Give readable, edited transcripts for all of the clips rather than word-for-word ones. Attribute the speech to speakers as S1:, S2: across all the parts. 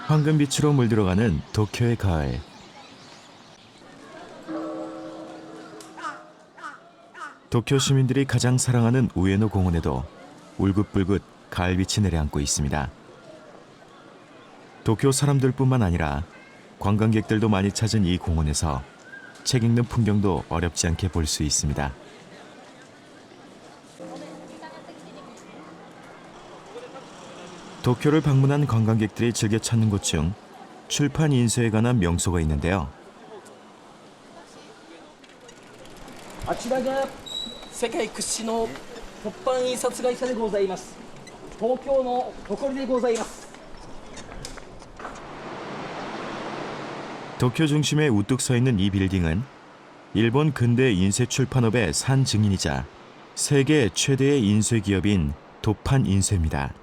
S1: 황금빛으로 물들어가는 도쿄의 가을. 도쿄 시민들이 가장 사랑하는 우에노 공원에도 울긋불긋 가을빛이 내려앉고 있습니다. 도쿄 사람들뿐만 아니라 관광객들도 많이 찾은 이 공원에서 책 읽는 풍경도 어렵지 않게 볼 수 있습니다. 도쿄를 방문한 관광객들이 즐겨 찾는 곳 중 출판 인쇄에 관한 명소가 있는데요.
S2: あちらが世界屈指の凸版印刷会社でございます。東京の誇りでございます。
S1: 도쿄 중심에 우뚝 서 있는 이 빌딩은 일본 근대 인쇄 출판업의 산 증인이자 세계 최대의 인쇄 기업인 도판 인쇄입니다.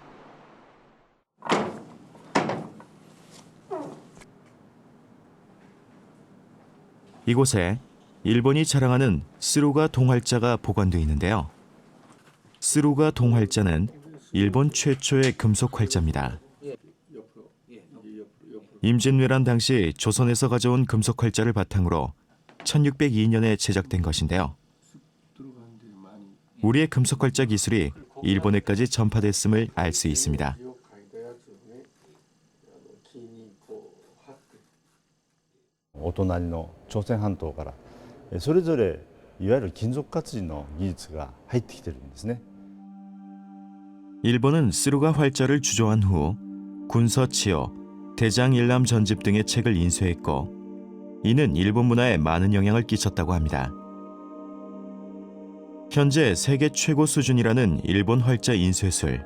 S1: 이곳에 일본이 자랑하는 스루가 동활자가 보관되어 있는데요. 스루가 동활자는 일본 최초의 금속 활자입니다. 임진왜란 당시 조선에서 가져온 금속 활자를 바탕으로 1602년에 제작된 것인데요. 우리의 금속 활자 기술이 일본에까지 전파됐음을 알 수 있습니다.
S3: お隣の朝鮮半島からそれぞれいわゆる金属活字の技術が入ってきてるんですね。
S1: 일본은 스루가 활자를 주조한 후 군서치요, 대장일남 전집 등의 책을 인쇄했고 이는 일본 문화에 많은 영향을 끼쳤다고 합니다. 현재 세계 최고 수준이라는 일본 활자 인쇄술,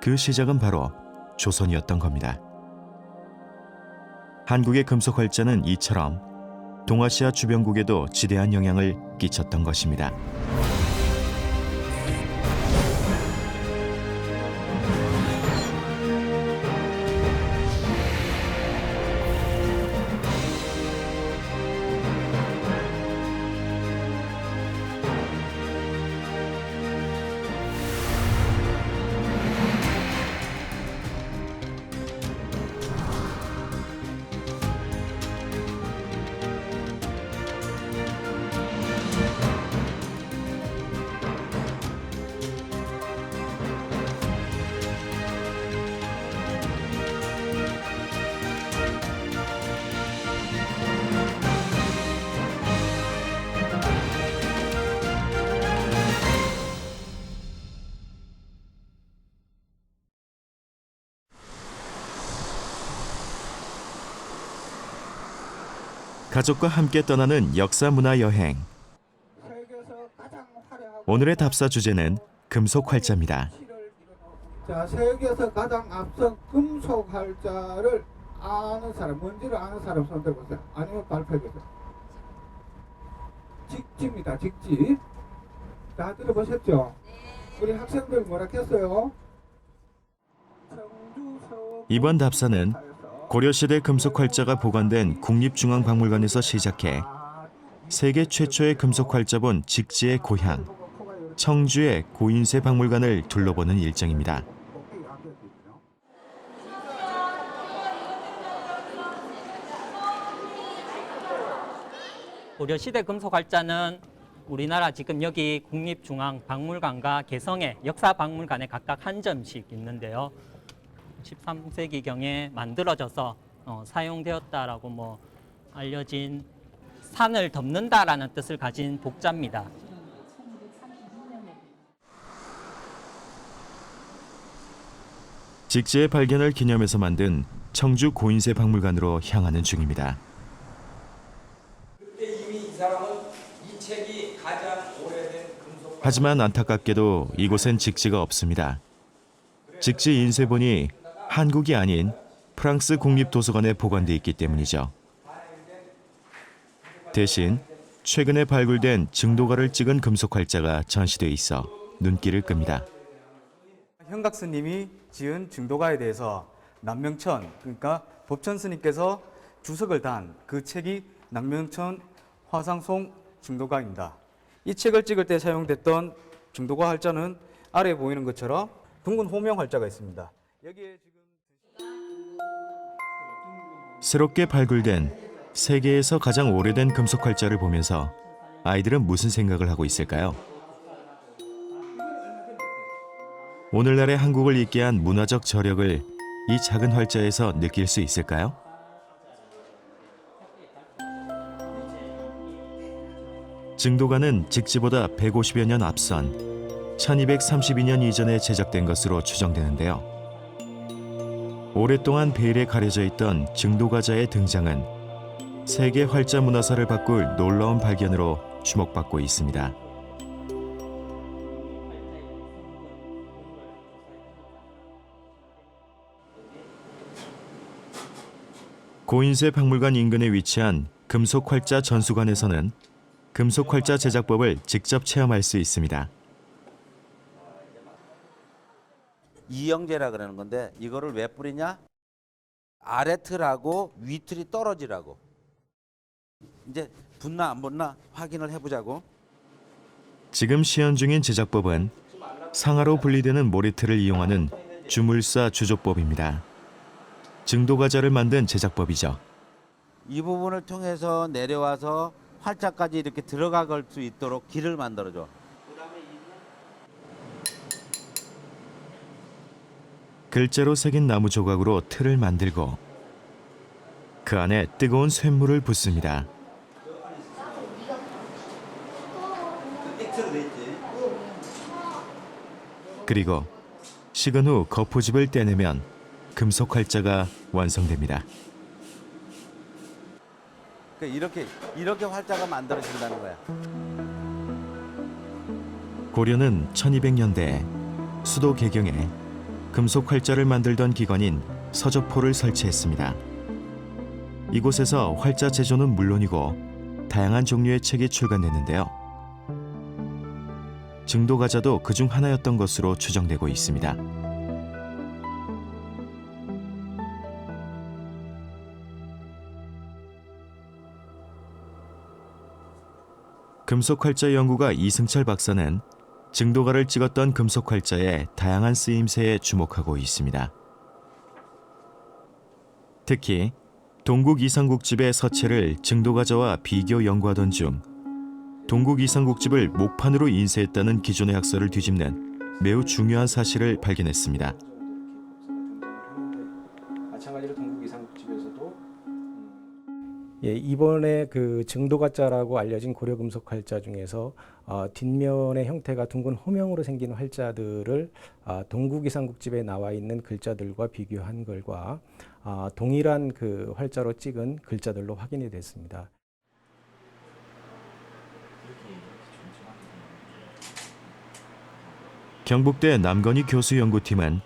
S1: 그 시작은 바로 조선이었던 겁니다. 한국의 금속 활자는 이처럼 동아시아 주변국에도 지대한 영향을 끼쳤던 것입니다. 가족과 함께 떠나는 역사 문화 여행. 오늘의 답사 주제는 금속 활자입니다.
S4: 자, 세계에서 가장 앞선 금속 활자를 아는 사람, 뭔지를 아는 사람 손 들어보세요. 아니면 발표해보세요. 직지입니다. 직지. 다 들어보셨죠? 우리 학생들 뭐라 했어요?
S1: 이번 답사는 고려시대 금속 활자가 보관된 국립중앙박물관에서 시작해 세계 최초의 금속 활자본 직지의 고향, 청주의 고인쇄 박물관을 둘러보는 일정입니다.
S5: 고려시대 금속 활자는 우리나라 지금 여기 국립중앙박물관과 개성의 역사박물관에 각각 한 점씩 있는데요. 13세기경에 만들어져서 사용되었다라고 알려진 산을 덮는다라는 뜻을 가진 복자입니다.
S1: 직지의 발견을 기념해서 만든 청주 고인쇄 박물관으로 향하는 중입니다.
S6: 그때 이미 이 사람은 이 책이 가장 오래된 금속.
S1: 하지만 안타깝게도 이곳엔 직지가 없습니다. 직지 인쇄본이 한국이 아닌 프랑스 국립도서관에 보관돼 있기 때문이죠. 대신 최근에 발굴된 증도가를 찍은 금속 활자가 전시돼 있어 눈길을 끕니다.
S7: 현각 스님이 지은 증도가에 대해서 남명천, 그러니까 법천 스님께서 주석을 단 그 책이 남명천 화상송 증도가입니다. 이 책을 찍을 때 사용됐던 증도가 활자는 아래에 보이는 것처럼 둥근 호명 활자가 있습니다. 여기에 지금
S1: 새롭게 발굴된 세계에서 가장 오래된 금속 활자를 보면서 아이들은 무슨 생각을 하고 있을까요? 오늘날의 한국을 있게 한 문화적 저력을 이 작은 활자에서 느낄 수 있을까요? 증도가는 직지보다 150여 년 앞선 1232년 이전에 제작된 것으로 추정되는데요. 오랫동안 베일에 가려져 있던 증도가자의 등장은 세계 활자 문화사를 바꿀 놀라운 발견으로 주목받고 있습니다. 고인쇄 박물관 인근에 위치한 금속활자 전수관에서는 금속활자 제작법을 직접 체험할 수 있습니다.
S8: 이영제라 그러는 건데 이거를 왜 뿌리냐? 아래 틀하고 위 틀이 떨어지라고. 이제 붙나 안 붙나 확인을 해보자고.
S1: 지금 시연 중인 제작법은 상하로 분리되는 모래틀을 이용하는 주물사 주조법입니다. 증도가자를 만든 제작법이죠.
S8: 이 부분을 통해서 내려와서 활자까지 이렇게 들어갈 수 있도록 길을 만들어줘.
S1: 글자로 새긴 나무 조각으로 틀을 만들고 그 안에 뜨거운 쇳물을 붓습니다. 그리고 식은 후 거푸집을 떼내면 금속 활자가 완성됩니다.
S8: 이렇게 활자가 만들어진다는 거야.
S1: 고려는 1200년대 수도 개경에 금속 활자를 만들던 기관인 서적포를 설치했습니다. 이곳에서 활자 제조는 물론이고 다양한 종류의 책이 출간됐는데요. 증도가자도 그중 하나였던 것으로 추정되고 있습니다. 금속활자 연구가 이승철 박사는 증도가를 찍었던 금속활자의 다양한 쓰임새에 주목하고 있습니다. 특히 동국 이상국집의 서체를 증도가자와 비교 연구하던 중 동국 이상국집을 목판으로 인쇄했다는 기존의 학설을 뒤집는 매우 중요한 사실을 발견했습니다.
S9: 마찬가지로 동국 이상국집에서도 이번에 그 증도가자라고 알려진 고려 금속 활자 중에서 뒷면의 형태가 둥근 호명으로 생긴 활자들을 동국 이상국집에 나와 있는 글자들과 비교한 결과 동일한 그 활자로 찍은 글자들로 확인이 됐습니다.
S1: 경북대 남건희 교수 연구팀은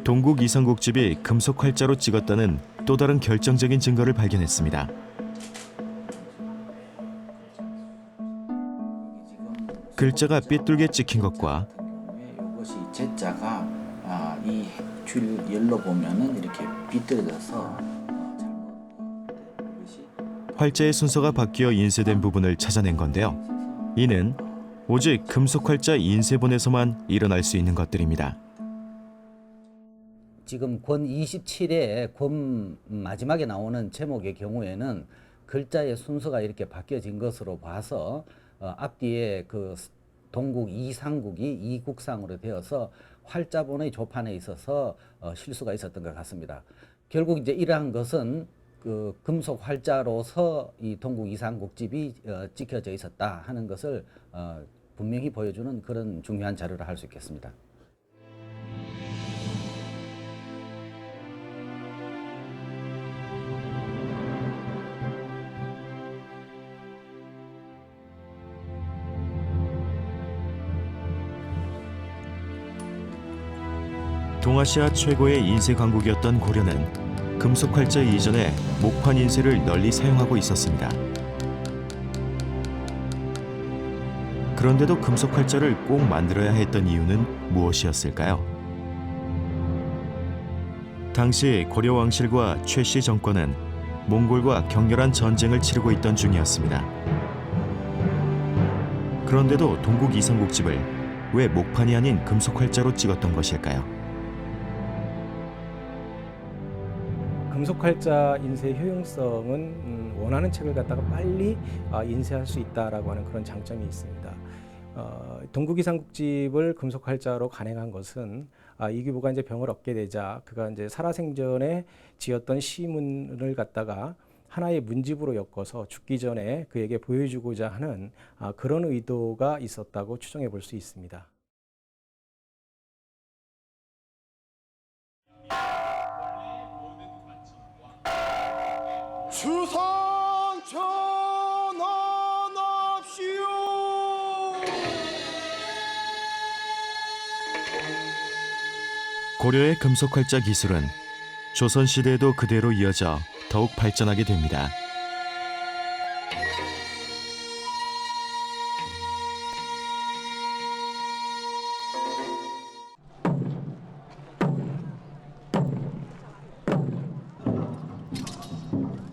S1: 동국 이상국집이 금속 활자로 찍었다는 또 다른 결정적인 증거를 발견했습니다. 글자가 삐뚤게 찍힌 것과
S10: 이것이 제자가 이 줄 열로 보면은 이렇게 비뚤어져서
S1: 활자의 순서가 바뀌어 인쇄된 부분을 찾아낸 건데요. 이는 오직 금속 활자 인쇄본에서만 일어날 수 있는 것들입니다.
S10: 지금 권 27의 권 마지막에 나오는 제목의 경우에는 글자의 순서가 이렇게 바뀌어진 것으로 봐서 앞뒤에 그 동국 이상국이 이국상으로 되어서 활자본의 조판에 있어서 실수가 있었던 것 같습니다. 결국 이제 이러한 것은 그 금속 활자로서 이 동국 이상국집이 찍혀져 있었다 하는 것을 분명히 보여주는 그런 중요한 자료를 할 수 있겠습니다.
S1: 동아시아 최고의 인쇄 강국이었던 고려는 금속 활자 이전에 목판 인쇄를 널리 사용하고 있었습니다. 그런데도 금속 활자를 꼭 만들어야 했던 이유는 무엇이었을까요? 당시 고려 왕실과 최씨 정권은 몽골과 격렬한 전쟁을 치르고 있던 중이었습니다. 그런데도 동국 이상국집을 왜 목판이 아닌 금속 활자로 찍었던 것일까요?
S9: 금속활자 인쇄 효용성은 원하는 책을 갖다가 빨리 인쇄할 수 있다라고 하는 그런 장점이 있습니다. 동국이상국집을 금속활자로 간행한 것은 이규보가 이제 병을 얻게 되자 그가 이제 살아생전에 지었던 시문을 갖다가 하나의 문집으로 엮어서 죽기 전에 그에게 보여주고자 하는 그런 의도가 있었다고 추정해 볼 수 있습니다.
S4: 주상 전환합시오.
S1: 고려의 금속활자 기술은 조선시대에도 그대로 이어져 더욱 발전하게 됩니다.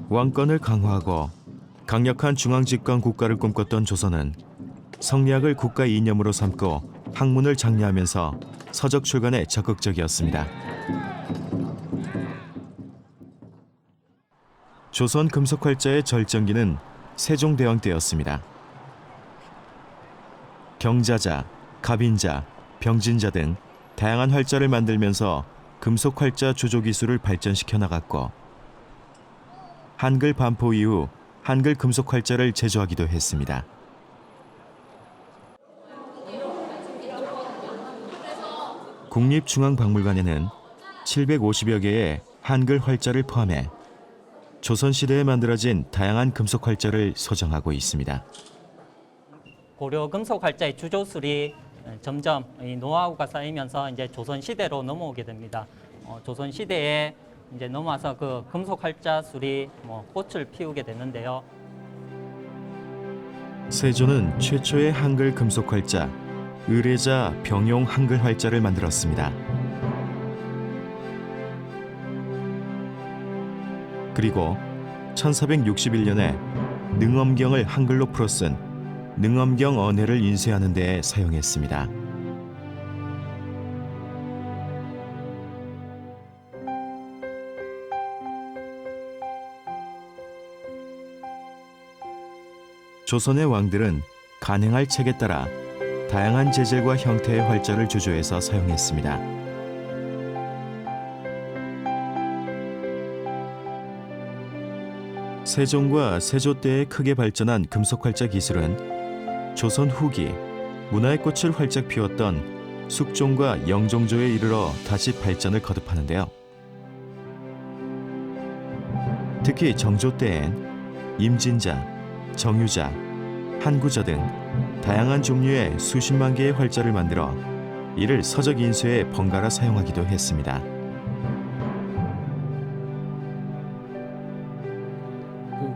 S1: 왕권을 강화하고 강력한 중앙집권 국가를 꿈꿨던 조선은 성리학을 국가 이념으로 삼고 학문을 장려하면서 서적 출간에 적극적이었습니다. 조선 금속활자의 절정기는 세종대왕 때였습니다. 경자자, 갑인자, 병진자 등 다양한 활자를 만들면서 금속활자 조조 기술을 발전시켜 나갔고 한글 반포 이후 한글 금속활자를 제조하기도 했습니다. 국립중앙박물관에는 750여 개의 한글 활자를 포함해 조선시대에 만들어진 다양한 금속활자를 소장하고 있습니다.
S5: 고려 금속활자의 주조술이 점점 이 노하우가 쌓이면서 이제 조선시대로 넘어오게 됩니다. 조선시대에 이제 넘어와서 그 금속활자술이 꽃을 피우게 되는데요.
S1: 세조는 최초의 한글 금속활자 의례자 병용 한글 활자를 만들었습니다. 그리고 1461년에 능엄경을 한글로 풀어 쓴 능엄경 언해를 인쇄하는 데 사용했습니다. 조선의 왕들은 간행할 책에 따라 다양한 재질과 형태의 활자를 조조해서 사용했습니다. 세종과 세조 때에 크게 발전한 금속활자 기술은 조선 후기 문화의 꽃을 활짝 피웠던 숙종과 영종조에 이르러 다시 발전을 거듭하는데요. 특히 정조 때엔 임진자, 정유자, 한구자 등 다양한 종류의 수십만 개의 활자를 만들어 이를 서적 인쇄에 번갈아 사용하기도 했습니다.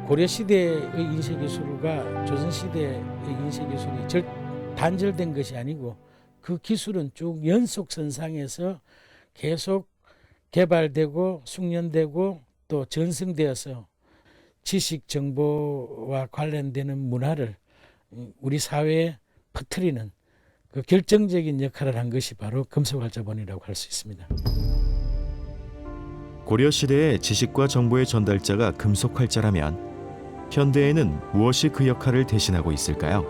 S11: 고려 시대의 인쇄 기술과 조선 시대의 인쇄 기술이 단절된 것이 아니고 그 기술은 쭉 연속선상에서 계속 개발되고 숙련되고 또 전승되어서 지식 정보와 관련되는 문화를 우리 사회에 퍼뜨리는 그 결정적인 역할을 한 것이 바로 금속활자본이라고 할 수 있습니다.
S1: 고려 시대의 지식과 정보의 전달자가 금속활자라면 현대에는 무엇이 그 역할을 대신하고 있을까요?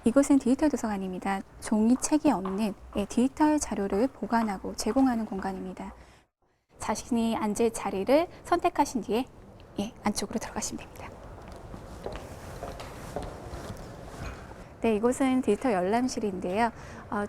S12: 이곳은 디지털 도서관입니다. 종이 책이 없는 디지털 자료를 보관하고 제공하는 공간입니다. 자신이 앉을 자리를 선택하신 뒤에 안쪽으로 들어가시면 됩니다. 네, 이곳은 디지털 열람실인데요.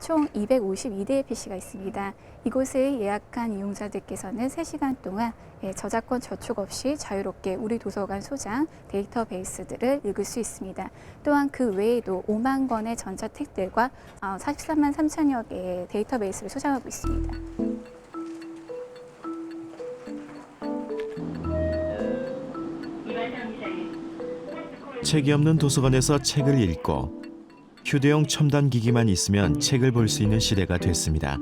S12: 총 252대의 PC가 있습니다. 이곳을 예약한 이용자들께서는 3시간 동안 저작권 저축 없이 자유롭게 우리 도서관 소장 데이터베이스들을 읽을 수 있습니다. 또한 그 외에도 5만 권의 전자책들과 43만 3천여 개의 데이터베이스를 소장하고 있습니다.
S1: 책이 없는 도서관에서 책을 읽고 휴대용 첨단 기기만 있으면 책을 볼 수 있는 시대가 됐습니다.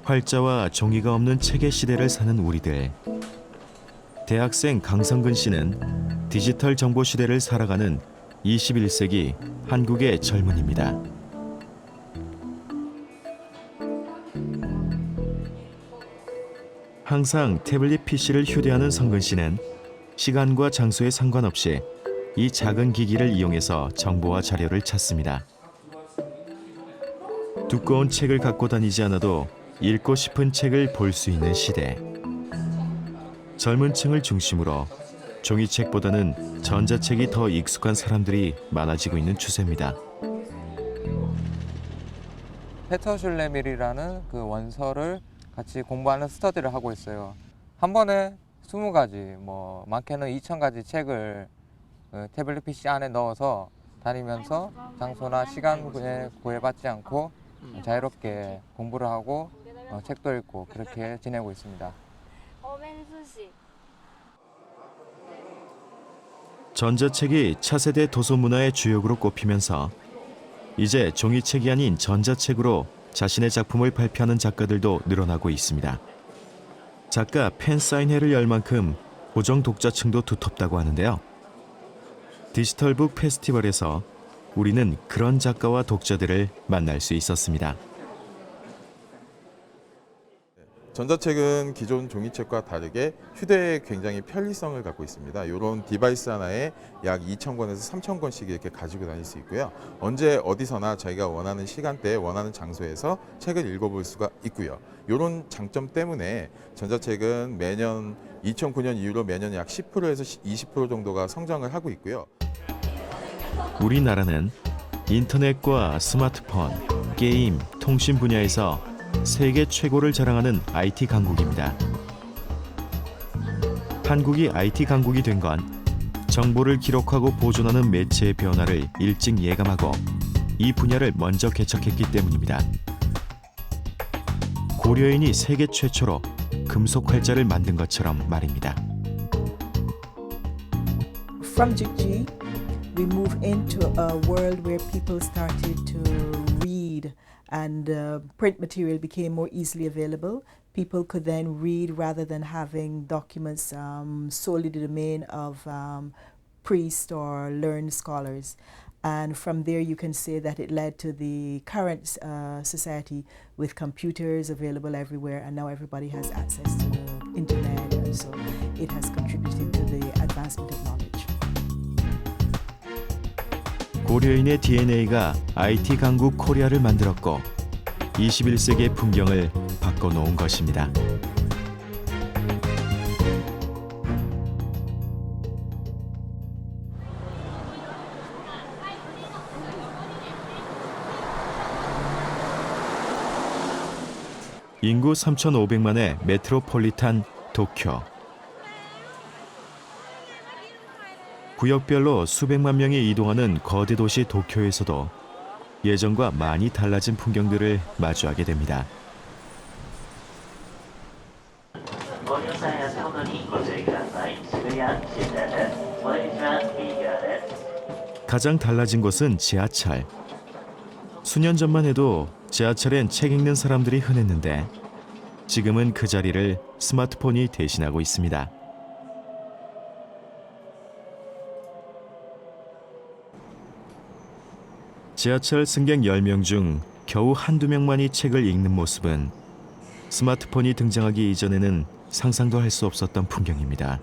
S1: 활자와 종이가 없는 책의 시대를 사는 우리들. 대학생 강성근 씨는 디지털 정보 시대를 살아가는 21세기 한국의 젊은이입니다. 항상 태블릿 PC를 휴대하는 성근 씨는 시간과 장소에 상관없이 이 작은 기기를 이용해서 정보와 자료를 찾습니다. 두꺼운 책을 갖고 다니지 않아도 읽고 싶은 책을 볼 수 있는 시대. 젊은 층을 중심으로 종이책보다는 전자책이 더 익숙한 사람들이 많아지고 있는 추세입니다.
S13: 페터 슐레밀이라는 그 원서를 같이 공부하는 스터디를 하고 있어요. 한 번에 20가지, 많게는 2000가지 책을 태블릿 PC 안에 넣어서 다니면서 장소나 시간에 구애받지 않고 자유롭게 공부를 하고 책도 읽고 그렇게 지내고 있습니다.
S1: 전자책이 차세대 도서 문화의 주역으로 꼽히면서 이제 종이책이 아닌 전자책으로 자신의 작품을 발표하는 작가들도 늘어나고 있습니다. 작가 팬 사인회를 열 만큼 고정 독자층도 두텁다고 하는데요. 디지털북 페스티벌에서 우리는 그런 작가와 독자들을 만날 수 있었습니다.
S14: 전자책은 기존 종이책과 다르게 휴대에 굉장히 편리성을 갖고 있습니다. 이런 디바이스 하나에 약 2,000권에서 3,000권씩 이렇게 가지고 다닐 수 있고요. 언제 어디서나 저희가 원하는 시간대에 원하는 장소에서 책을 읽어볼 수가 있고요. 이런 장점 때문에 전자책은 매년 2009년 이후로 매년 약 10%에서 20% 정도가 성장을 하고 있고요.
S1: 우리나라는 인터넷과 스마트폰, 게임, 통신 분야에서 세계 최고를 자랑하는 IT 강국입니다. 한국이 IT 강국이 된 건 정보를 기록하고 보존하는 매체의 변화를 일찍 예감하고 이 분야를 먼저 개척했기 때문입니다. 고려인이 세계 최초로 금속 활자를 만든 것처럼 말입니다.
S15: From Jigji, we move into a world where people started to read and print material became more easily available. People could then read rather than having documents solely the domain of priests or learned scholars. And from there you can say that it led to the current society with computers available everywhere, and now everybody has access to the internet, and so it has contributed to the advancement of knowledge.
S1: 고려인의 DNA가 IT 강국 코리아를 만들었고 21세기의 풍경을 바꿔놓은 것입니다. 인구 3,500만의 메트로폴리탄 도쿄. 구역별로 수백만 명이 이동하는 거대 도시 도쿄에서도 예전과 많이 달라진 풍경들을 마주하게 됩니다. 가장 달라진 곳은 지하철. 수년 전만 해도 지하철엔 책 읽는 사람들이 흔했는데 지금은 그 자리를 스마트폰이 대신하고 있습니다. 지하철 승객 10명 중 겨우 한두 명만이 책을 읽는 모습은 스마트폰이 등장하기 이전에는 상상도 할 수 없었던 풍경입니다.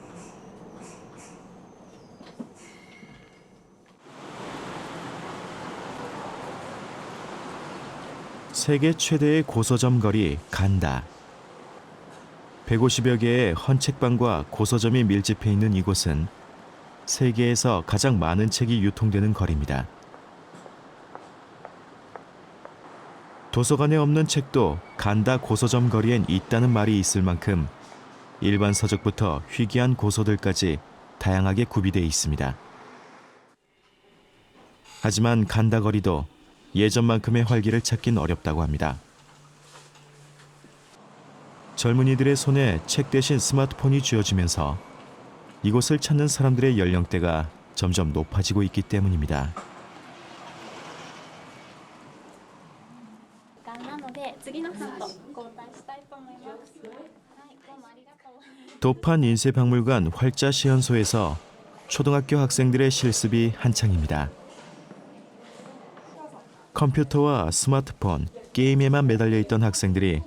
S1: 세계 최대의 고서점 거리 간다. 150여 개의 헌책방과 고서점이 밀집해 있는 이곳은 세계에서 가장 많은 책이 유통되는 거리입니다. 도서관에 없는 책도 간다 고서점 거리엔 있다는 말이 있을 만큼 일반 서적부터 희귀한 고서들까지 다양하게 구비되어 있습니다. 하지만 간다 거리도 예전만큼의 활기를 찾긴 어렵다고 합니다. 젊은이들의 손에 책 대신 스마트폰이 쥐어지면서 이곳을 찾는 사람들의 연령대가 점점 높아지고 있기 때문입니다. 도판 인쇄박물관 활자 시연소에서 초등학교 학생들의 실습이 한창입니다. 컴퓨터와 스마트폰, 게임에만 매달려 있던 학생들이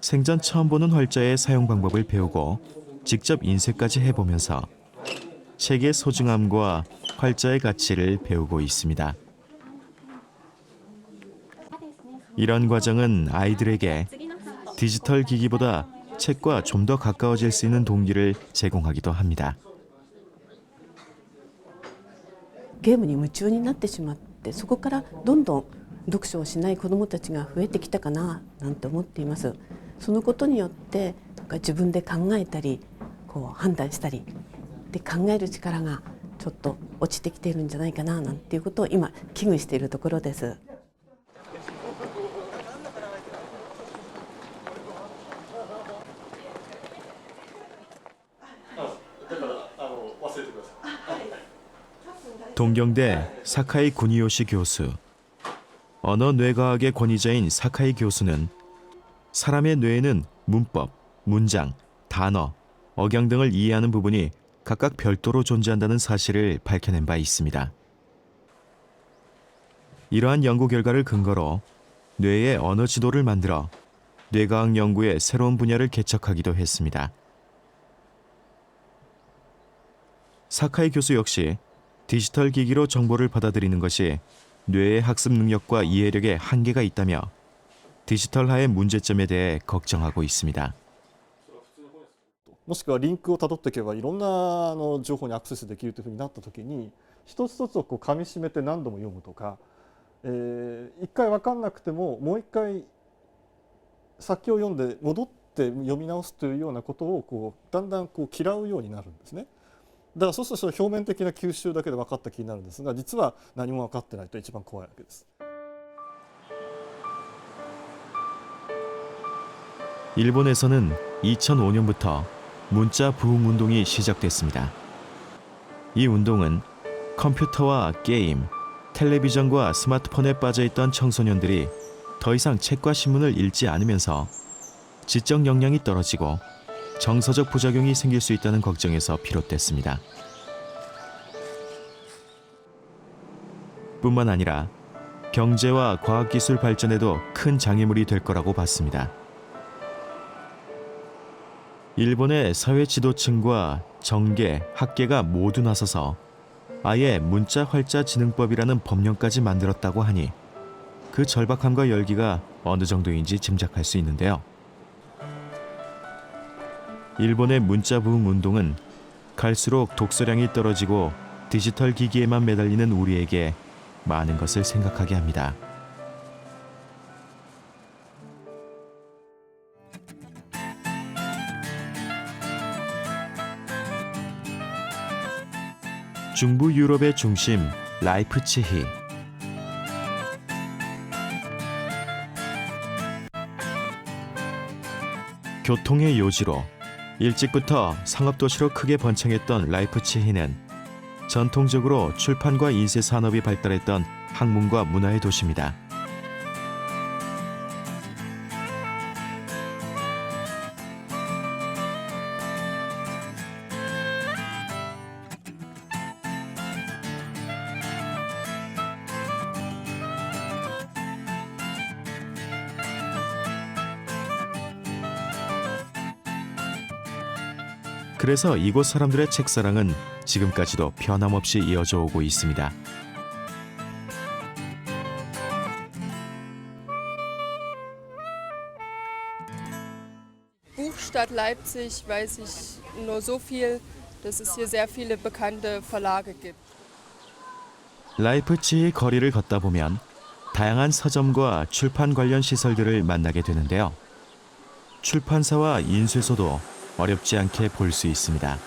S1: 생전 처음 보는 활자의 사용 방법을 배우고 직접 인쇄까지 해보면서 책의 소중함과 활자의 가치를 배우고 있습니다. 이런 과정은 아이들에게 디지털 기기보다 책과 좀 더 가까워질 수 있는 동기를 제공하기도 합니다.
S16: ゲームに夢中になってしまってそこからどんどん読書をしない子どもたちが増えてきたかななんて思っています。そのことによって自分で考えたりこう判断したりで考える力がちょっと落ちてきているんじゃないかななんていうことを今危惧しているところです。
S1: 동경대 사카이 구니요시 교수. 언어뇌과학의 권위자인 사카이 교수는 사람의 뇌에는 문법, 문장, 단어, 억양 등을 이해하는 부분이 각각 별도로 존재한다는 사실을 밝혀낸 바 있습니다. 이러한 연구 결과를 근거로 뇌의 언어 지도를 만들어 뇌과학 연구의 새로운 분야를 개척하기도 했습니다. 사카이 교수 역시 디지털 기기로 정보를 받아들이는 것이 뇌의 학습 능력과 이해력에 한계가 있다며 디지털화의 문제점에 대해 걱정하고 있습니다.
S17: もしくはリンクをたどっていけばいろんな情報にアクセスできるというふうになった時に一つ一つをこう噛み締めて何度も読むとか、一回分かんなくてももう一回先を読んで戻って読み直すというようなことをこうだんだんこう嫌うようになるんですね。だからそうすると表面的な吸収だけで分かった気になるんですが実は何も分かってないと一番怖いわけです。
S1: 일본에서는 2005년부터 문자 부흥 운동이 시작됐습니다. 이 운동은 컴퓨터와 게임, 텔레비전과 스마트폰에 빠져있던 청소년들이 더 이상 책과 신문을 읽지 않으면서 지적 역량이 떨어지고 정서적 부작용이 생길 수 있다는 걱정에서 비롯됐습니다. 뿐만 아니라 경제와 과학기술 발전에도 큰 장애물이 될 거라고 봤습니다. 일본의 사회 지도층과 정계, 학계가 모두 나서서 아예 문자 활자 지능법이라는 법령까지 만들었다고 하니 그 절박함과 열기가 어느 정도인지 짐작할 수 있는데요. 일본의 문자 부흥 운동은 갈수록 독서량이 떨어지고 디지털 기기에만 매달리는 우리에게 많은 것을 생각하게 합니다. 중부 유럽의 중심 라이프치히. 교통의 요지로 일찍부터 상업도시로 크게 번창했던 라이프치히는 전통적으로 출판과 인쇄 산업이 발달했던 학문과 문화의 도시입니다. 그래서 이곳 사람들의 책사랑은 지금까지도 변함없이 이어져 오고 있습니다.
S18: Buchstadt Leipzig weiß ich nur so viel, dass es hier sehr viele bekannte Verlage gibt.
S1: 라이프치히 거리를 걷다 보면 다양한 서점과 출판 관련 시설들을 만나게 되는데요. 출판사와 인쇄소도 어렵지 않게 볼 수 있습니다.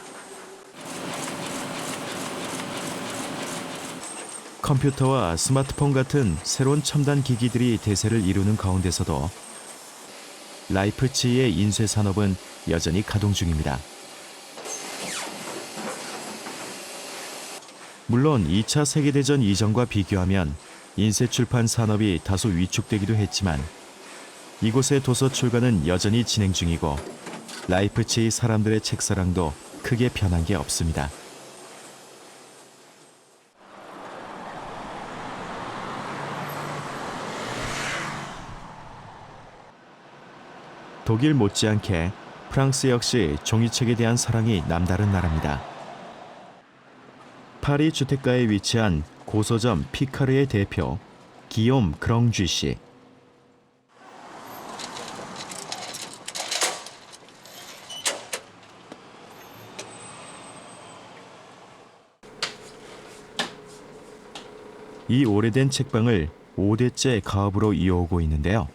S1: 컴퓨터와 스마트폰 같은 새로운 첨단 기기들이 대세를 이루는 가운데서도 라이프치히의 인쇄 산업은 여전히 가동 중입니다. 물론 2차 세계대전 이전과 비교하면 인쇄 출판 산업이 다소 위축되기도 했지만 이곳의 도서 출간은 여전히 진행 중이고 라이프치히 사람들의 책사랑도 크게 변한 게 없습니다. 독일 못지않게 프랑스 역시 종이책에 대한 사랑이 남다른 나라입니다. 파리 주택가에 위치한 고서점 피카르의 대표 기욤 그렁쥐 씨. 이 오래된 책방을 5대째 가업으로 이어오고 있는데요.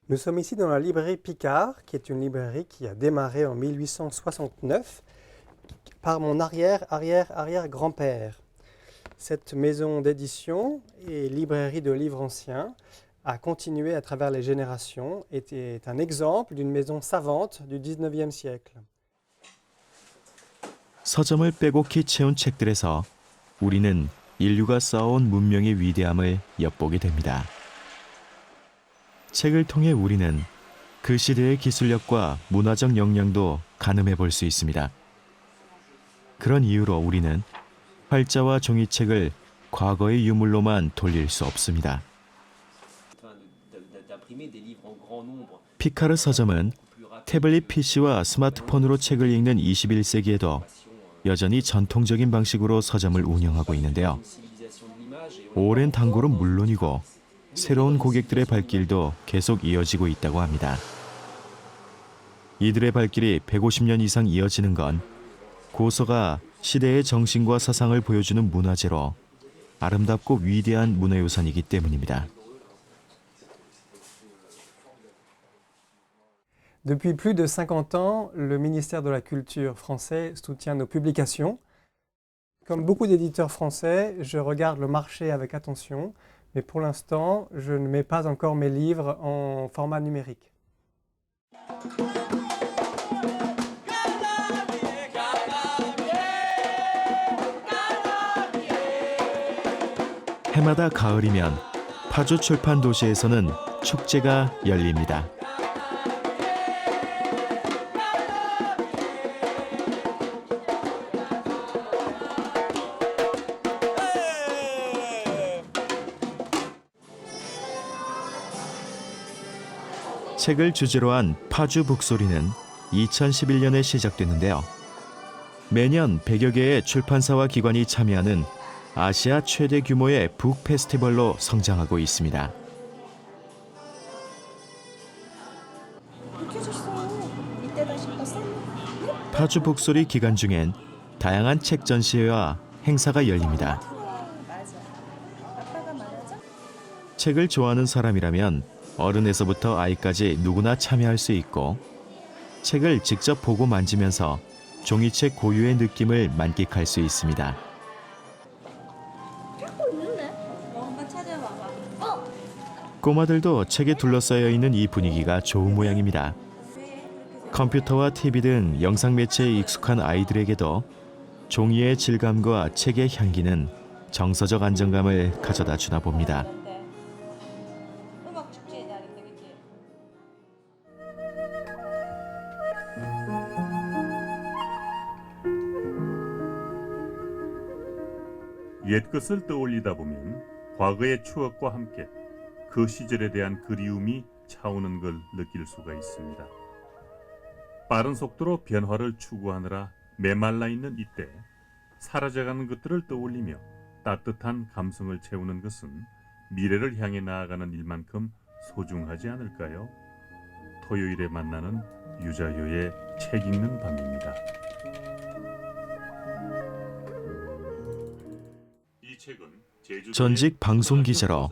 S19: Nous sommes ici dans la librairie Picard, qui est une librairie qui a démarré en 1869 par mon arrière-grand-père. Cette maison d'édition et librairie de livres anciens a continué à travers les générations et est un exemple d'une maison savante du 19e siècle.
S1: 서점을 빼곡히 채운 책들에서 우리는 인류가 쌓아온 문명의 위대함을 엿보게 됩니다. 책을 통해 우리는 그 시대의 기술력과 문화적 역량도 가늠해 볼 수 있습니다. 그런 이유로 우리는 활자와 종이책을 과거의 유물로만 돌릴 수 없습니다. 피카르 서점은 태블릿 PC와 스마트폰으로 책을 읽는 21세기에도 여전히 전통적인 방식으로 서점을 운영하고 있는데요. 오랜 단골은 물론이고 새로운 고객들의 발길도 계속 이어지고 있다고 합니다. 이들의 발길이 150년 이상 이어지는 건 고서가 시대의 정신과 사상을 보여주는 문화재로 아름답고 위대한 문화유산이기 때문입니다.
S19: Depuis plus de 50 ans, le ministère de la Culture français soutient nos publications. Comme beaucoup d'éditeurs français, je regarde le marché avec attention, mais pour l'instant, je ne mets pas encore mes livres en format numérique.
S1: 해마다 가을이면 파주 출판 도시에서는 축제가 열립니다. 책을 주제로 한 파주 북소리는 2011년에 시작됐는데요. 매년 100여 개의 출판사와 기관이 참여하는 아시아 최대 규모의 북 페스티벌로 성장하고 있습니다. 파주 북소리 기간 중엔 다양한 책 전시회와 행사가 열립니다. 책을 좋아하는 사람이라면 어른에서부터 아이까지 누구나 참여할 수 있고 책을 직접 보고 만지면서 종이책 고유의 느낌을 만끽할 수 있습니다. 꼬마들도 책에 둘러싸여 있는 이 분위기가 좋은 모양입니다. 컴퓨터와 TV 등 영상 매체에 익숙한 아이들에게도 종이의 질감과 책의 향기는 정서적 안정감을 가져다 주나 봅니다.
S20: 옛것을 떠올리다 보면 과거의 추억과 함께 그 시절에 대한 그리움이 차오는 걸 느낄 수가 있습니다. 빠른 속도로 변화를 추구하느라 메말라 있는 이때 사라져가는 것들을 떠올리며 따뜻한 감성을 채우는 것은 미래를 향해 나아가는 일만큼 소중하지 않을까요? 토요일에 만나는 유자효의 책 읽는 밤입니다.
S1: 전직 방송 기자로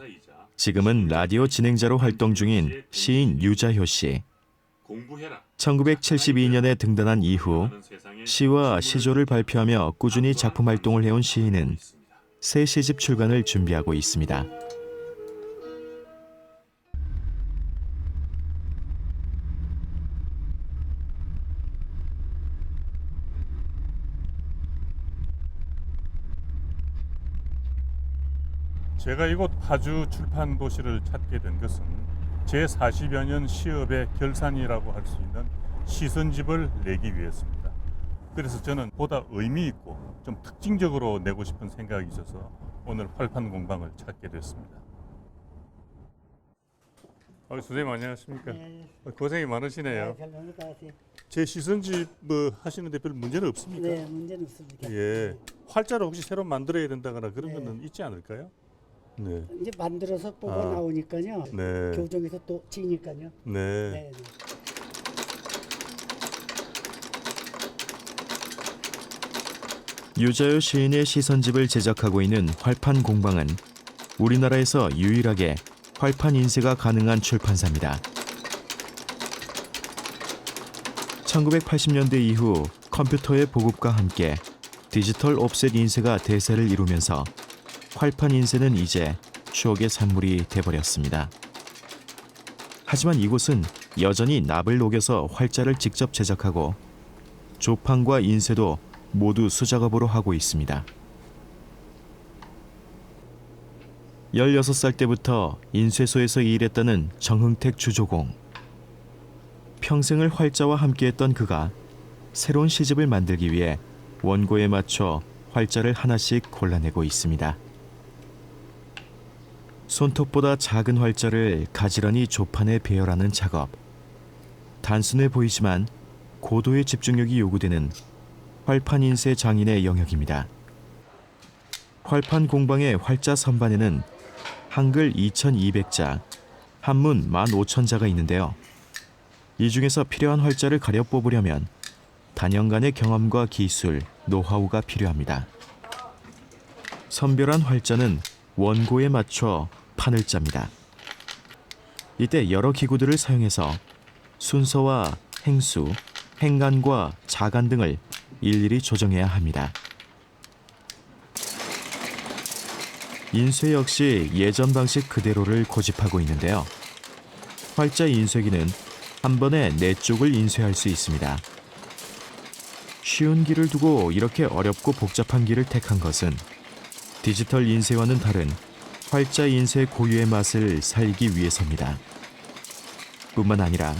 S1: 지금은 라디오 진행자로 활동 중인 시인 유자효 씨. 1972년에 등단한 이후 시와 시조를 발표하며 꾸준히 작품 활동을 해온 시인은 새 시집 출간을 준비하고 있습니다.
S20: 제가 이곳 파주 출판 도시를 찾게 된 것은 제 40여 년 시업의 결산이라고 할 수 있는 시선집을 내기 위해서입니다. 그래서 저는 보다 의미 있고 좀 특징적으로 내고 싶은 생각이 있어서 오늘 활판 공방을 찾게 됐습니다. 선생님 안녕하십니까?
S21: 네.
S20: 고생이 많으시네요.
S21: 잘못다 하세요.
S20: 제 시선집 뭐 하시는데 별 문제는 없습니까?
S21: 네, 문제는 없습니다.
S20: 예. 활자를 혹시 새로 만들어야 된다거나 그런
S21: 네.
S20: 거는 있지 않을까요? 네.
S21: 이제 만들어서 뽑아
S20: 아,
S21: 나오니까요.
S20: 네.
S21: 교정해서 또 지니까요.
S20: 네.
S21: 네.
S1: 유자요 시인의 시선집을 제작하고 있는 활판 공방은 우리나라에서 유일하게 활판 인쇄가 가능한 출판사입니다. 1980년대 이후 컴퓨터의 보급과 함께 디지털 옵셋 인쇄가 대세를 이루면서 활판 인쇄는 이제 추억의 산물이 돼버렸습니다. 하지만 이곳은 여전히 납을 녹여서 활자를 직접 제작하고 조판과 인쇄도 모두 수작업으로 하고 있습니다. 16살 때부터 인쇄소에서 일했다는 정흥택 주조공. 평생을 활자와 함께했던 그가 새로운 시집을 만들기 위해 원고에 맞춰 활자를 하나씩 골라내고 있습니다. 손톱보다 작은 활자를 가지런히 조판에 배열하는 작업. 단순해 보이지만 고도의 집중력이 요구되는 활판 인쇄 장인의 영역입니다. 활판 공방의 활자 선반에는 한글 2200자, 한문 15,000자가 있는데요. 이 중에서 필요한 활자를 가려 뽑으려면 단연간의 경험과 기술, 노하우가 필요합니다. 선별한 활자는 원고에 맞춰 판을 짭니다. 이때 여러 기구들을 사용해서 순서와 행수, 행간과 자간 등을 일일이 조정해야 합니다. 인쇄 역시 예전 방식 그대로를 고집하고 있는데요. 활자 인쇄기는 한 번에 4쪽을 인쇄할 수 있습니다. 쉬운 길을 두고 이렇게 어렵고 복잡한 길을 택한 것은 디지털 인쇄와는 다른 활자 인쇄 고유의 맛을 살리기 위해서입니다. 뿐만 아니라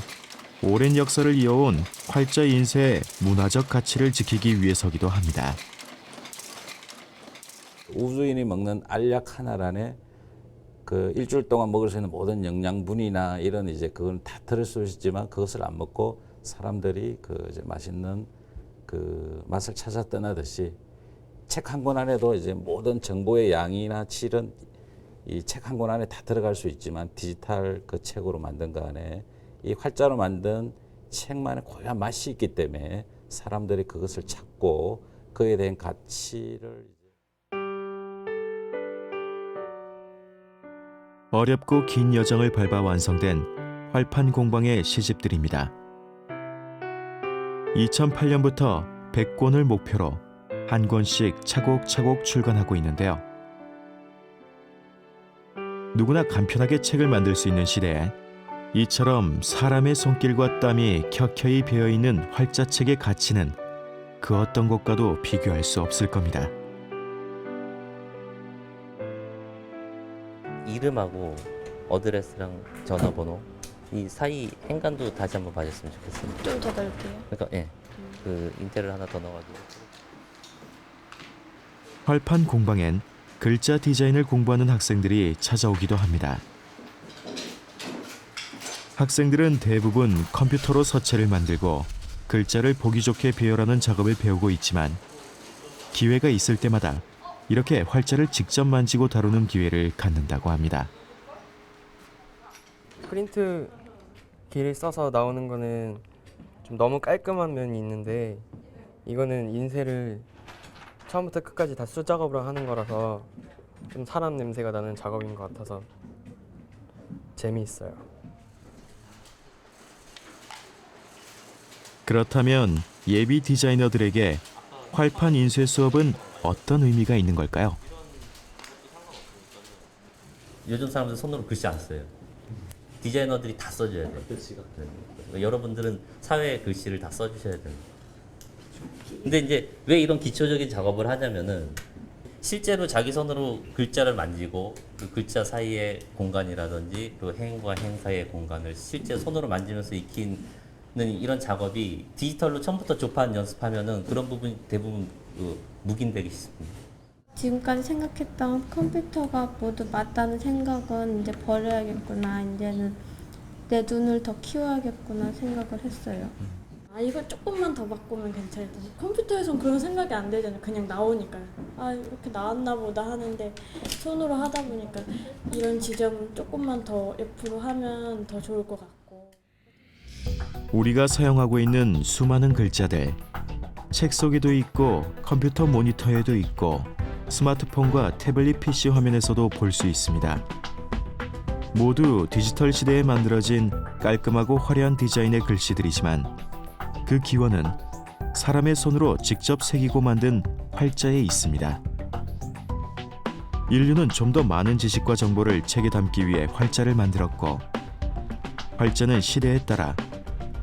S1: 오랜 역사를 이어온 활자 인쇄의 문화적 가치를 지키기 위해서기도 합니다.
S22: 우주인이 먹는 알약 하나란에 그 일주일 동안 먹을 수 있는 모든 영양분이나 이런 이제 그건 다 들을 수 있지만 그것을 안 먹고 사람들이 그 이제 맛있는 그 맛을 찾아 떠나듯이 책 한 권 안에도 이제 모든 정보의 양이나 질은 이 책 한 권 안에 다 들어갈 수 있지만 디지털 그 책으로 만든 거 안에 이 활자로 만든 책만의 고유한 맛이 있기 때문에 사람들이 그것을 찾고 그에 대한 가치를
S1: 어렵고 긴 여정을 밟아 완성된 활판 공방의 시집들입니다. 2008년부터 100권을 목표로 한 권씩 차곡차곡 출간하고 있는데요. 누구나 간편하게 책을 만들 수 있는 시대에 이처럼 사람의 손길과 땀이 켜켜이 배어있는 활자책의 가치는 그 어떤 것과도 비교할 수 없을 겁니다.
S23: 이름하고 어드레스랑 전화번호 이 사이 행간도 다시 한번 봐줬으면 좋겠습니다.
S24: 좀 더 넓게요?
S23: 그러니까 예, 그 인테리어를 하나 더 넣어가지고.
S1: 활판 공방엔 글자 디자인을 공부하는 학생들이 찾아오기도 합니다. 학생들은 대부분 컴퓨터로 서체를 만들고 글자를 보기 좋게 배열하는 작업을 배우고 있지만 기회가 있을 때마다 이렇게 활자를 직접 만지고 다루는 기회를 갖는다고 합니다.
S25: 프린트 기를 써서 나오는 거는 좀 너무 깔끔한 면이 있는데 이거는 인쇄를 처음부터 끝까지 다 수작업으로 하는 거라서 좀 사람 냄새가 나는 작업인 것 같아서 재미있어요.
S1: 그렇다면 예비 디자이너들에게 활판 인쇄 수업은 어떤 의미가 있는 걸까요?
S23: 요즘 사람들 손으로 글씨 안 써요. 디자이너들이 다 써줘야 돼요. 네. 여러분들은 사회 글씨를 다 써주셔야 돼요. 근데 이제 왜 이런 기초적인 작업을 하냐면은 실제로 자기 손으로 글자를 만지고 그 글자 사이의 공간이라든지 그 행과 행 사이의 공간을 실제 손으로 만지면서 익히는 이런 작업이 디지털로 처음부터 조판 연습하면은 그런 부분 대부분 묵인되기 쉽습니다.
S2: 지금까지 생각했던 컴퓨터가 모두 맞다는 생각은 이제 버려야겠구나. 이제는 내 눈을 더 키워야겠구나 생각을 했어요.
S3: 아, 이거 조금만 더 바꾸면 괜찮을 텐데. 컴퓨터에선 그런 생각이 안 들잖아요. 그냥 나오니까요. 아, 이렇게 나왔나 보다 하는데 손으로 하다 보니까 이런 지점을 조금만 더 F로 하면 더 좋을 것 같고.
S1: 우리가 사용하고 있는 수많은 글자들, 책 속에도 있고 컴퓨터 모니터에도 있고 스마트폰과 태블릿 PC 화면에서도 볼 수 있습니다. 모두 디지털 시대에 만들어진 깔끔하고 화려한 디자인의 글씨들이지만 그 기원은 사람의 손으로 직접 새기고 만든 활자에 있습니다. 인류는 좀 더 많은 지식과 정보를 책에 담기 위해 활자를 만들었고, 활자는 시대에 따라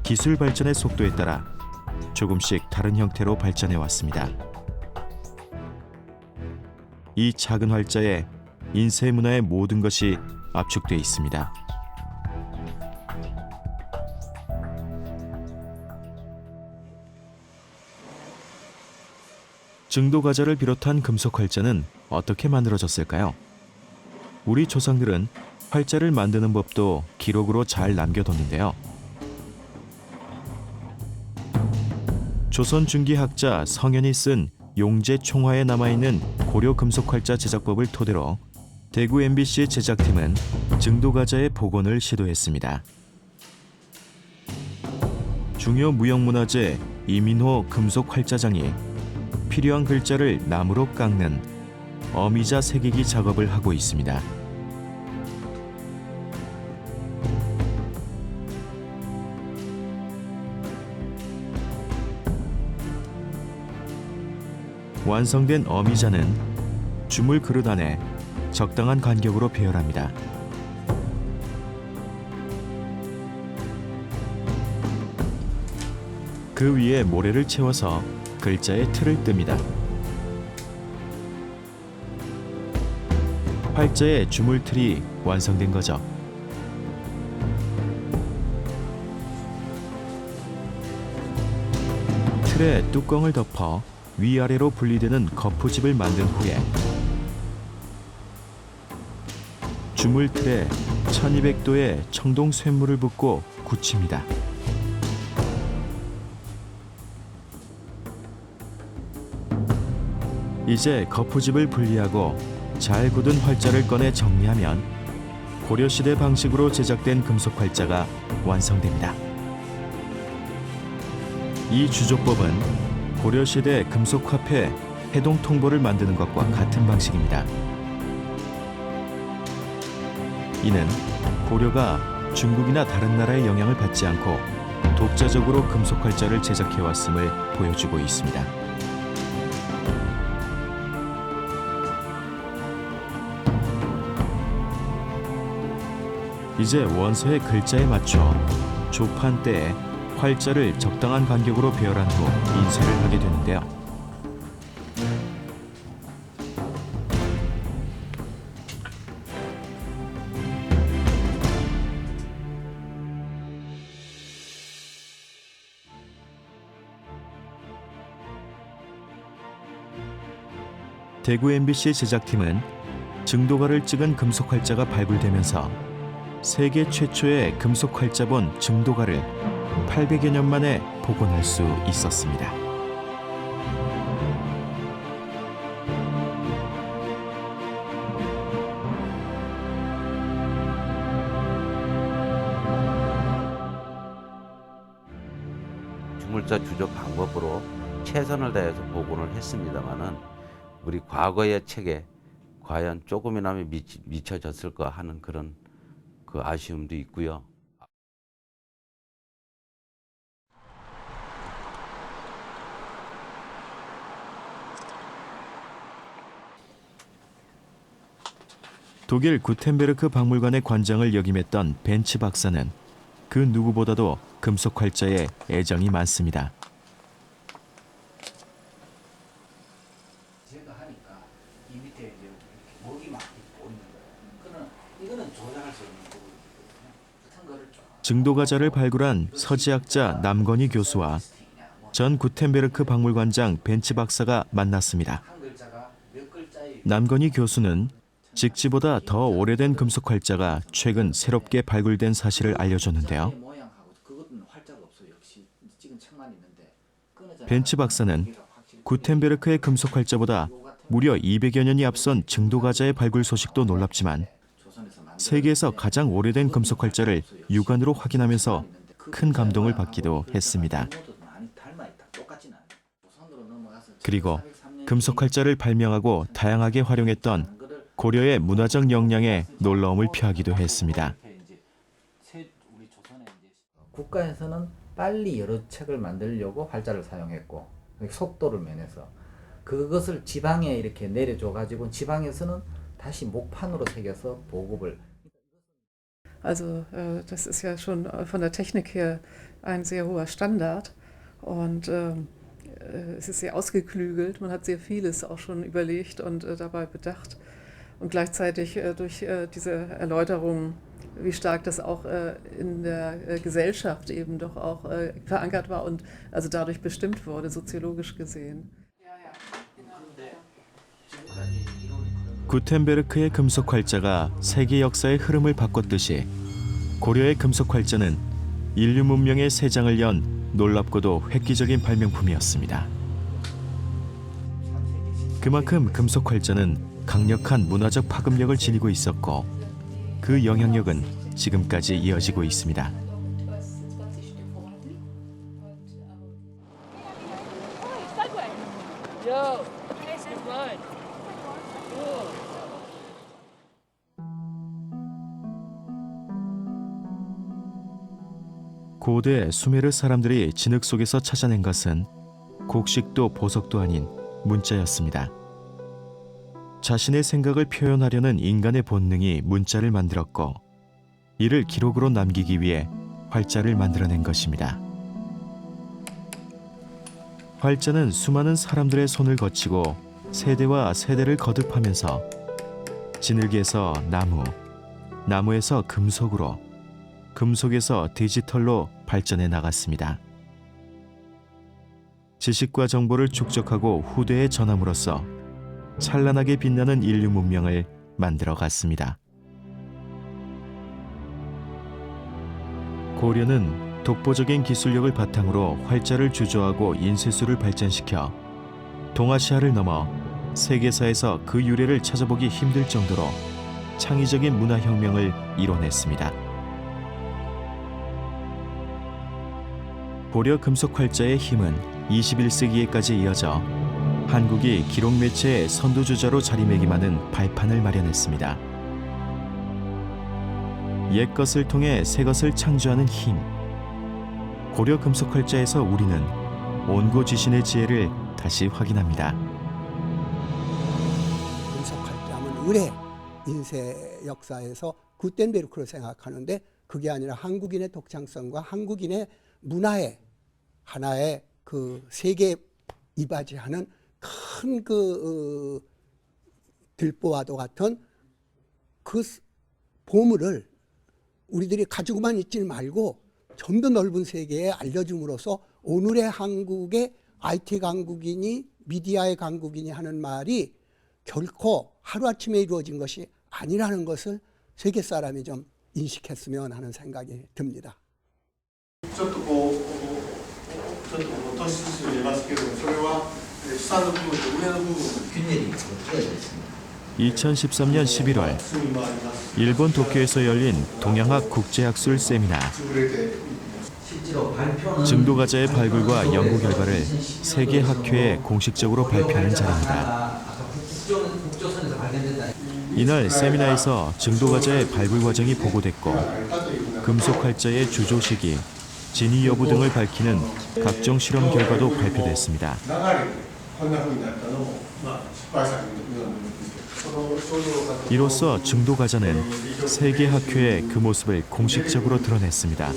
S1: 기술 발전의 속도에 따라 조금씩 다른 형태로 발전해 왔습니다. 이 작은 활자에 인쇄 문화의 모든 것이 압축돼 있습니다. 증도 과자를 비롯한 금속 활자는 어떻게 만들어졌을까요? 우리 조상들은 활자를 만드는 법도 기록으로 잘 남겨뒀는데요. 조선 중기 학자 성현이 쓴 용제 총화에 남아있는 고려 금속 활자 제작법을 토대로 대구 MBC 제작팀은 증도 과자의 복원을 시도했습니다. 중요 무형문화재 이민호 금속 활자장이 필요한 글자를 나무로 깎는 어미자 새기기 작업을 하고 있습니다. 완성된 어미자는 주물 그릇 안에 적당한 간격으로 배열합니다. 그 위에 모래를 채워서 글자의 틀을 뜹니다. 활자의 주물틀이 완성된 거죠. 틀에 뚜껑을 덮어 위아래로 분리되는 거푸집을 만든 후에 주물틀에 1200도의 청동 쇳물을 붓고 굳힙니다. 이제 거푸집을 분리하고 잘 굳은 활자를 꺼내 정리하면 고려시대 방식으로 제작된 금속 활자가 완성됩니다. 이 주조법은 고려시대 금속화폐 해동통보를 만드는 것과 같은 방식입니다. 이는 고려가 중국이나 다른 나라의 영향을 받지 않고 독자적으로 금속 활자를 제작해왔음을 보여주고 있습니다. 이제 원서의 글자에 맞춰 조판대에 활자를 적당한 간격으로 배열한 후 인쇄를 하게 되는데요. 대구 MBC 제작팀은 증도가를 찍은 금속 활자가 발굴되면서 세계 최초의 금속 활자본 증도가를 800여 년 만에 복원할 수 있었습니다.
S8: 주물자 주조 방법으로 최선을 다해서 복원을 했습니다마는 우리 과거의 책에 과연 조금이나마 미쳐졌을까 하는 그런 그 아쉬움도 있고요.
S1: 독일 구텐베르크 박물관의 관장을 역임했던 벤츠 박사는 그 누구보다도 금속 활자에 애정이 많습니다.
S10: 제가 하니까 이 밑에 이제 목이 막 보이는 거예요. 이거는 조작할 수 없는 부분이거든요. 같은 거를 좀
S1: 증도가자를 발굴한 서지학자 남건희 교수와 전 구텐베르크 박물관장 벤츠 박사가 만났습니다.
S10: 한 글자가 몇 글자의
S1: 남건희 교수는 직지보다 더 오래된 금속 활자가 최근 새롭게 발굴된 사실을 알려줬는데요. 벤츠 박사는 구텐베르크의 금속 활자보다 무려 200여 년이 앞선 증도가자의 발굴 소식도 놀랍지만 세계에서 가장 오래된 금속 활자를 육안으로 확인하면서 큰 감동을 받기도 했습니다. 그리고 금속 활자를 발명하고 다양하게 활용했던 고려의 문화적 역량에 놀라움을 표하기도 했습니다.
S10: 국가에서는 빨리 여러 책을 만들려고 활자를 사용했고 속도를 면해서 그것을 지방에 이렇게 내려줘 가지고 지방에서는 다시 목판으로 새겨서 보급을.
S4: Also das ist ja schon von der Technik her ein sehr hoher Standard und es ist sehr ausgeklügelt. Man hat sehr vieles auch schon überlegt und dabei bedacht und gleichzeitig durch diese Erläuterung, wie stark das auch in der Gesellschaft eben doch auch verankert war und also dadurch bestimmt wurde, soziologisch gesehen.
S1: 구텐베르크의 금속 활자가 세계 역사의 흐름을 바꿨듯이 고려의 금속 활자는 인류 문명의 새 장을 연 놀랍고도 획기적인 발명품이었습니다. 그만큼 금속 활자는 강력한 문화적 파급력을 지니고 있었고 그 영향력은 지금까지 이어지고 있습니다. 고대 수메르 사람들이 진흙 속에서 찾아낸 것은 곡식도 보석도 아닌 문자였습니다. 자신의 생각을 표현하려는 인간의 본능이 문자를 만들었고 이를 기록으로 남기기 위해 활자를 만들어낸 것입니다. 활자는 수많은 사람들의 손을 거치고 세대와 세대를 거듭하면서 진흙에서 나무, 나무에서 금속으로, 금속에서 디지털로 발전해 나갔습니다. 지식과 정보를 축적하고 후대에 전함으로써 찬란하게 빛나는 인류 문명을 만들어 갔습니다. 고려는 독보적인 기술력을 바탕으로 활자를 주조하고 인쇄술을 발전시켜 동아시아를 넘어 세계사에서 그 유래를 찾아보기 힘들 정도로 창의적인 문화혁명을 이뤄냈습니다. 고려 금속 활자의 힘은 21세기에까지 이어져 한국이 기록 매체의 선두주자로 자리매김하는 발판을 마련했습니다. 옛 것을 통해 새 것을 창조하는 힘. 고려 금속 활자에서 우리는 온고지신의 지혜를 다시 확인합니다.
S6: 금속 활자는 의뢰 인쇄 역사에서 구텐베르크로 생각하는데 그게 아니라 한국인의 독창성과 한국인의 문화의 하나의 그 세계 이바지하는 큰 그 들보와도 같은 그 보물을 우리들이 가지고만 있지 말고 좀 더 넓은 세계에 알려줌으로써 오늘의 한국의 IT 강국이니 미디어의 강국이니 하는 말이 결코 하루아침에 이루어진 것이 아니라는 것을 세계 사람이 좀 인식했으면 하는 생각이 듭니다.
S7: ちょっとこうちょっと突出して見えますけどもそれは下の部分と上の部分균열이 있습니다.
S1: 2013년 11월 일본 도쿄에서 열린 동양학 국제학술 세미나. 증도가자의 발굴과 연구 결과를 세계 학회에 공식적으로 발표하는 자리입니다. 이날 세미나에서 증도가자의 발굴 과정이 보고됐고 금속 활자의 주조 시기, 진위 여부 등을 밝히는 각종 실험 결과도 발표됐습니다. 이로써 증도가자는 세계 학회에 그 모습을 공식적으로 드러냈습니다.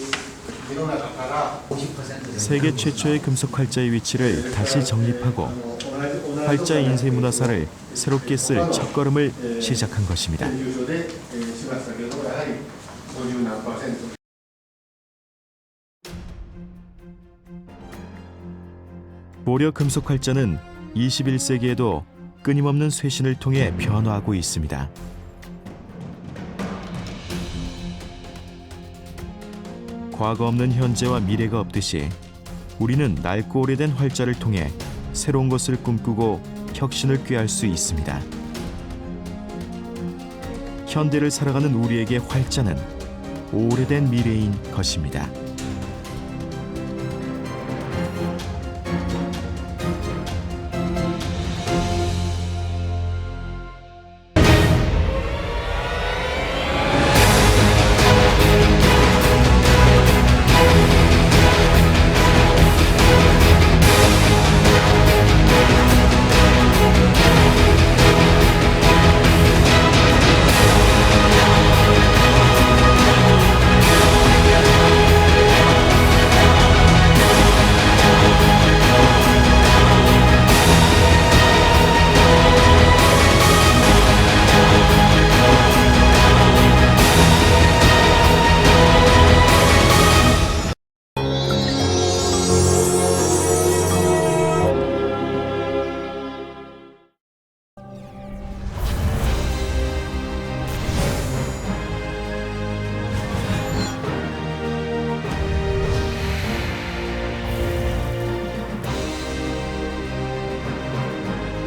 S1: 세계 최초의 금속 활자의 위치를 다시 정립하고 활자 인쇄 문화사를 새롭게 쓸 첫걸음을 시작한 것입니다. 고려 금속 활자는 21세기에도 끊임없는 쇄신을 통해 변화하고 있습니다. 과거 없는 현재와 미래가 없듯이 우리는 낡고 오래된 활자를 통해 새로운 것을 꿈꾸고 혁신을 꾀할 수 있습니다. 현대를 살아가는 우리에게 활자는 오래된 미래인 것입니다.